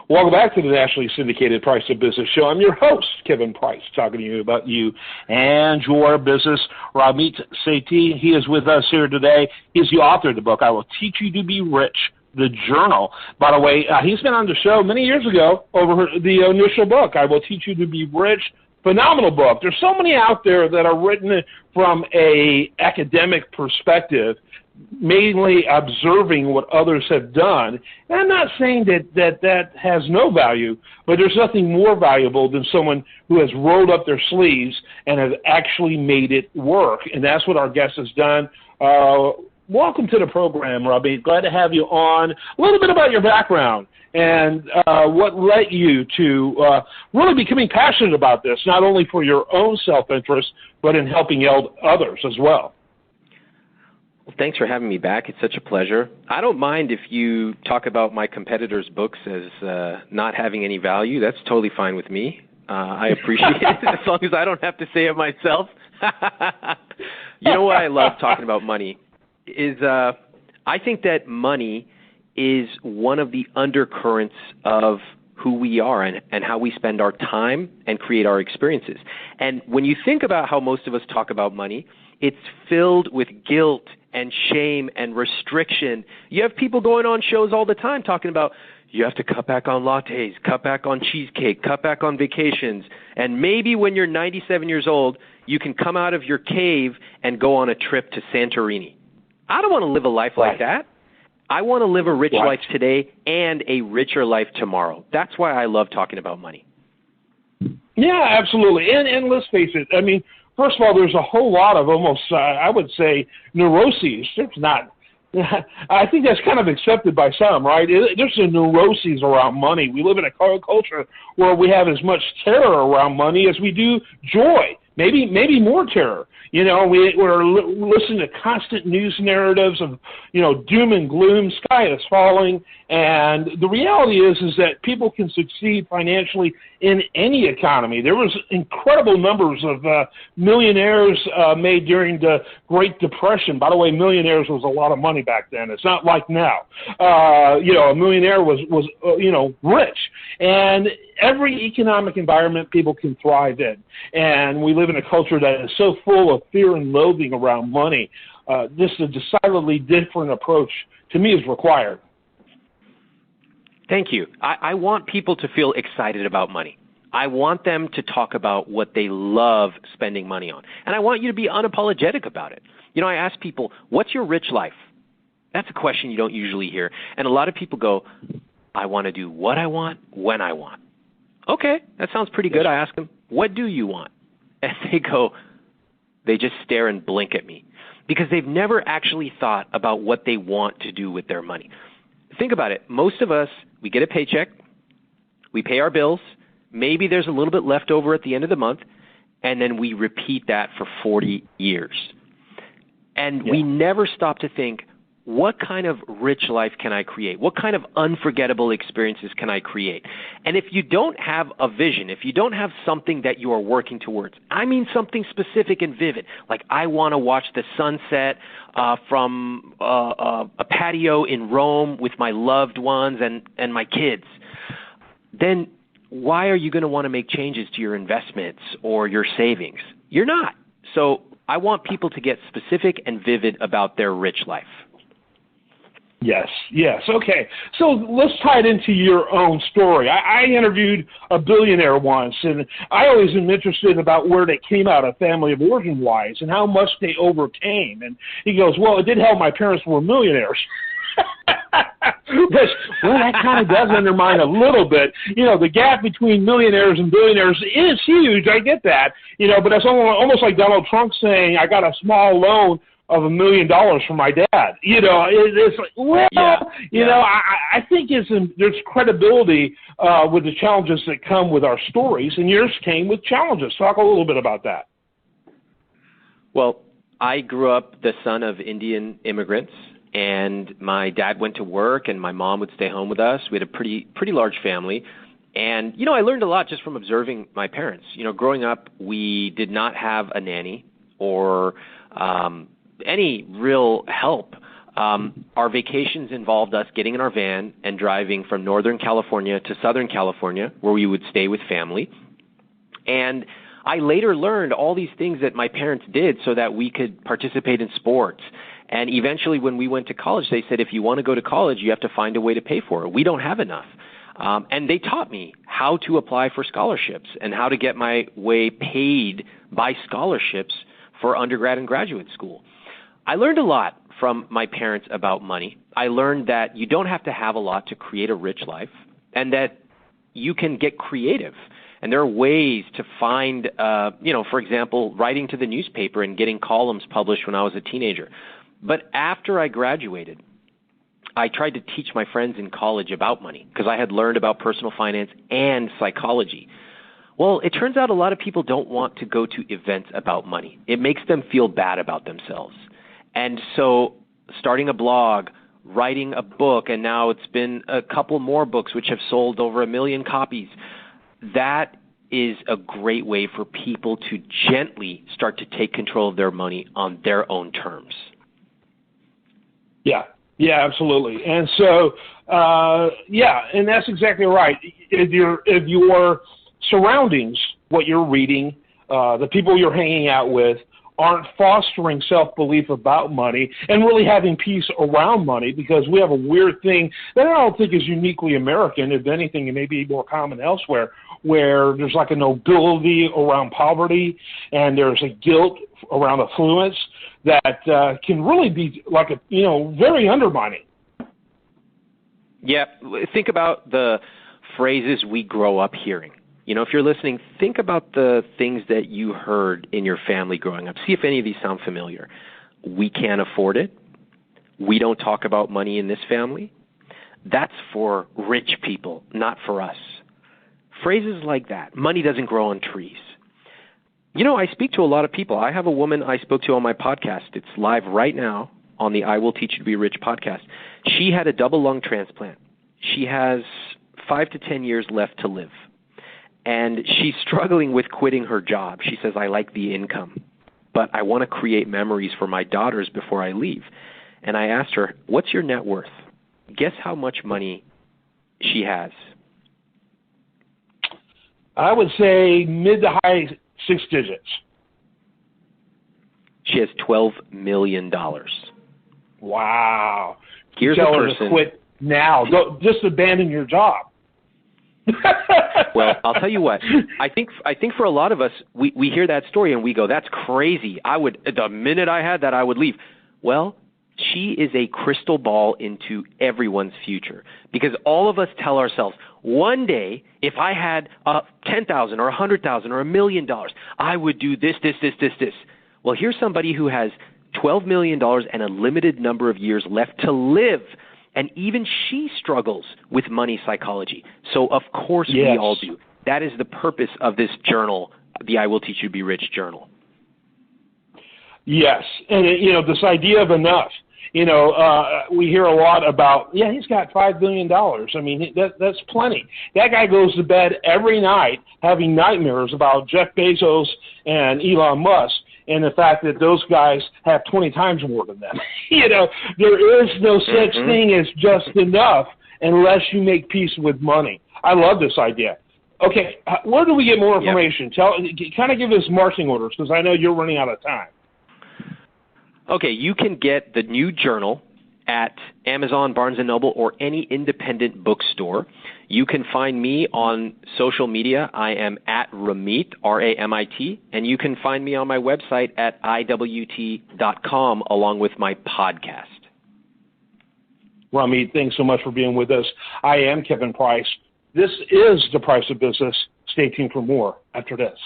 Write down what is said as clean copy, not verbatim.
Welcome back to the nationally syndicated Price of Business show. I'm your host, Kevin Price, talking to you about you and your business. Ramit Sethi, he is with us here today. He's the author of the book, I Will Teach You to Be Rich, the Journal. By the way, he's been on the show many years ago over the initial book, I Will Teach You to Be Rich. Phenomenal book. There's so many out there that are written from a academic perspective, mainly observing what others have done. And I'm not saying that has no value, but there's nothing more valuable than someone who has rolled up their sleeves and has actually made it work. And that's what our guest has done. Welcome to the program, Robbie. Glad to have you on. A little bit about your background and what led you to really becoming passionate about this, not only for your own self-interest, but in helping others as well. Well, thanks for having me back. It's such a pleasure. I don't mind if you talk about my competitors' books as not having any value. That's totally fine with me. I appreciate it as long as I don't have to say it myself. You know what I love talking about money is I think that money is one of the undercurrents of who we are and how we spend our time and create our experiences. And when you think about how most of us talk about money, it's filled with guilt and shame and restriction. You have people going on shows all the time talking about you have to cut back on lattes, cut back on cheesecake, cut back on vacations, and maybe when you're 97 years old, you can come out of your cave and go on a trip to Santorini. I don't want to live a life like that. I want to live a rich life today and a richer life tomorrow. That's why I love talking about money. Yeah, absolutely. And let's face it, I mean, first of all, there's a whole lot of almost, I would say, neuroses. There's not, I think that's kind of accepted by some, right? There's a neuroses around money. We live in a culture where we have as much terror around money as we do joy, maybe more terror. You know, we're listening to constant news narratives of, doom and gloom, sky is falling. And the reality is that people can succeed financially in any economy. There was incredible numbers of millionaires made during the Great Depression. By the way, millionaires was a lot of money back then. It's not like now. A millionaire was rich. And every economic environment people can thrive in. And we live in a culture that is so full of fear and loathing around money. This is a decidedly different approach, to me, is required. Thank you. I want people to feel excited about money. I want them to talk about what they love spending money on. And I want you to be unapologetic about it. I ask people, what's your rich life? That's a question you don't usually hear. And a lot of people go, I want to do what I want, when I want. Okay, that sounds pretty good. I ask them, what do you want? And they just stare and blink at me because they've never actually thought about what they want to do with their money. Think about it. Most of us, we get a paycheck, we pay our bills, maybe there's a little bit left over at the end of the month, and then we repeat that for 40 years. And we never stop to think, what kind of rich life can I create? What kind of unforgettable experiences can I create? And if you don't have a vision, if you don't have something that you are working towards, I mean something specific and vivid, like I want to watch the sunset from a patio in Rome with my loved ones and my kids, then why are you going to want to make changes to your investments or your savings? You're not. So I want people to get specific and vivid about their rich life. Yes. Okay. So let's tie it into your own story. I interviewed a billionaire once, and I always am interested about where they came out of family of origin-wise and how much they overcame. And he goes, well, it did help my parents were millionaires. That kind of does undermine a little bit. The gap between millionaires and billionaires is huge. I get that. But it's almost like Donald Trump saying, I got a small loan of $1 million from my dad. It's like, I think there's credibility with the challenges that come with our stories, and yours came with challenges. Talk a little bit about that. Well, I grew up the son of Indian immigrants, and my dad went to work, and my mom would stay home with us. We had a pretty large family. And, I learned a lot just from observing my parents. Growing up, we did not have a nanny or any real help Our vacations involved us getting in our van and driving from Northern California to Southern California, where we would stay with family. And I later learned all these things that my parents did so that we could participate in sports. And eventually when we went to college, they said, if you want to go to college, you have to find a way to pay for it. We don't have enough. And they taught me how to apply for scholarships and how to get my way paid by scholarships for undergrad and graduate school. I learned a lot from my parents about money. I learned that you don't have to have a lot to create a rich life, and that you can get creative. And there are ways to find, for example, writing to the newspaper and getting columns published when I was a teenager. But after I graduated, I tried to teach my friends in college about money because I had learned about personal finance and psychology. Well, it turns out a lot of people don't want to go to events about money. It makes them feel bad about themselves. And so starting a blog, writing a book, and now it's been a couple more books which have sold over 1 million copies, that is a great way for people to gently start to take control of their money on their own terms. Yeah, absolutely. And so, and that's exactly right. If your surroundings, what you're reading, the people you're hanging out with, aren't fostering self-belief about money and really having peace around money, because we have a weird thing that I don't think is uniquely American. If anything, it may be more common elsewhere, where there's like a nobility around poverty and there's a guilt around affluence that can really be like very undermining. Yeah, think about the phrases we grow up hearing. If you're listening, think about the things that you heard in your family growing up. See if any of these sound familiar. We can't afford it. We don't talk about money in this family. That's for rich people, not for us. Phrases like that. Money doesn't grow on trees. I speak to a lot of people. I have a woman I spoke to on my podcast. It's live right now on the I Will Teach You to Be Rich podcast. She had a double lung transplant. She has 5 to 10 years left to live. And she's struggling with quitting her job. She says, I like the income, but I want to create memories for my daughters before I leave. And I asked her, what's your net worth? Guess how much money she has. I would say mid to high 6 digits. She has $12 million. Wow. Here's Tell a her person. To quit now. Just abandon your job. Well, I'll tell you what. I think for a lot of us, we hear that story and we go, that's crazy. The minute I had that, I would leave. Well, she is a crystal ball into everyone's future, because all of us tell ourselves, one day, if I had $10,000 or $100,000 or $1 million, I would do this. Well, here's somebody who has $12 million and a limited number of years left to live. And even she struggles with money psychology. So, of course, yes, we all do. That is the purpose of this journal, the I Will Teach You to Be Rich journal. Yes. And, this idea of enough, we hear a lot about, he's got $5 billion. I mean, that's plenty. That guy goes to bed every night having nightmares about Jeff Bezos and Elon Musk, and the fact that those guys have 20 times more than them. There is no such thing as just enough unless you make peace with money. I love this idea. Okay, where do we get more information? Kind of give us marching orders, because I know you're running out of time. Okay, you can get the new journal at Amazon, Barnes & Noble, or any independent bookstore. You can find me on social media. I am at Ramit, R-A-M-I-T, and you can find me on my website at iwt.com along with my podcast. Ramit, thanks so much for being with us. I am Kevin Price. This is The Price of Business. Stay tuned for more after this.